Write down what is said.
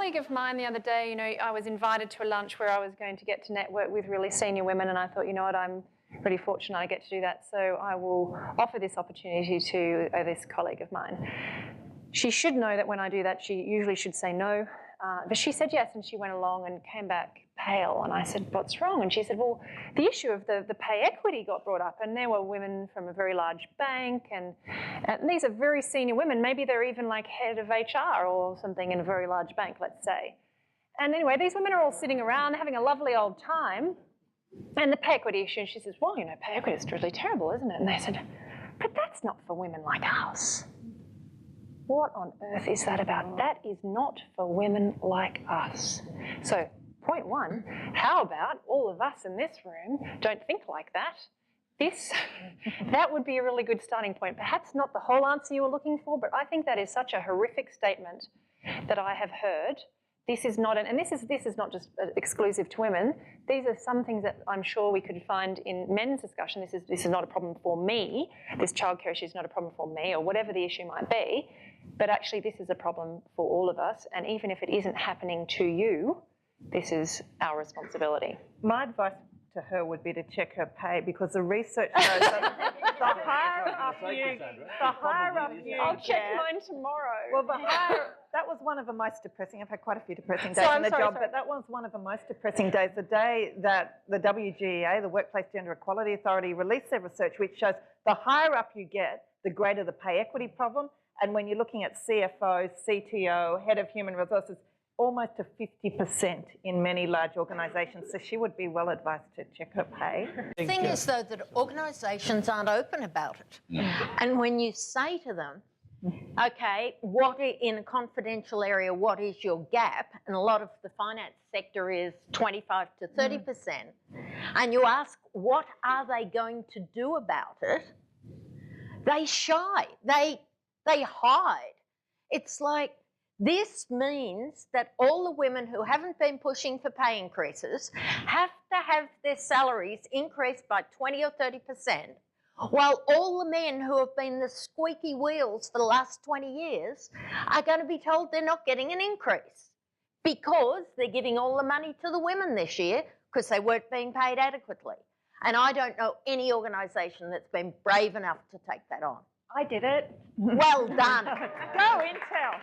colleague of mine the other day, I was invited to a lunch where I was going to get to network with really senior women, and I thought, you know what, I'm really fortunate I get to do that, so I will offer this opportunity to this colleague of mine. She should know that when I do that, she usually should say no, but she said yes, and she went along and came back pale, and I said, what's wrong? And she said, well, the issue of the pay equity got brought up, and there were women from a very large bank, and these are very senior women. Maybe they're even like head of HR or something in a very large bank, let's say. And anyway, these women are all sitting around having a lovely old time, and the pay equity issue, and she says, well, pay equity is really terrible, isn't it? And they said, but that's not for women like us. What on earth is that about? That is not for women like us. So, point one, how about all of us in this room don't think like that? That would be a really good starting point. Perhaps not the whole answer you were looking for, but I think that is such a horrific statement that I have heard. This is not, and this is not just exclusive to women. These are some things that I'm sure we could find in men's discussion. This is not a problem for me. This childcare issue is not a problem for me, or whatever the issue might be. But actually, this is a problem for all of us. And even if it isn't happening to you, this is our responsibility. My advice to her would be to check her pay, because the research shows that the higher up you I'll check mine tomorrow. Well, that was one of the most depressing. I've had quite a few depressing days in the job, but that was one of the most depressing days. The day that the WGEA, the Workplace Gender Equality Authority, released their research, which shows the higher up you get, the greater the pay equity problem. And when you're looking at CFO, CTO, head of human resources, almost to 50% in many large organisations. So she would be well advised to check her pay. The thing is, though, that organisations aren't open about it. And when you say to them, okay, in a confidential area, what is your gap? And a lot of the finance sector is 25 to 30%. And you ask, what are they going to do about it? They shy. They hide. It's like, this means that all the women who haven't been pushing for pay increases have to have their salaries increased by 20 or 30%, while all the men who have been the squeaky wheels for the last 20 years are going to be told they're not getting an increase because they're giving all the money to the women this year because they weren't being paid adequately. And I don't know any organisation that's been brave enough to take that on. I did it. Well done. Go Intel.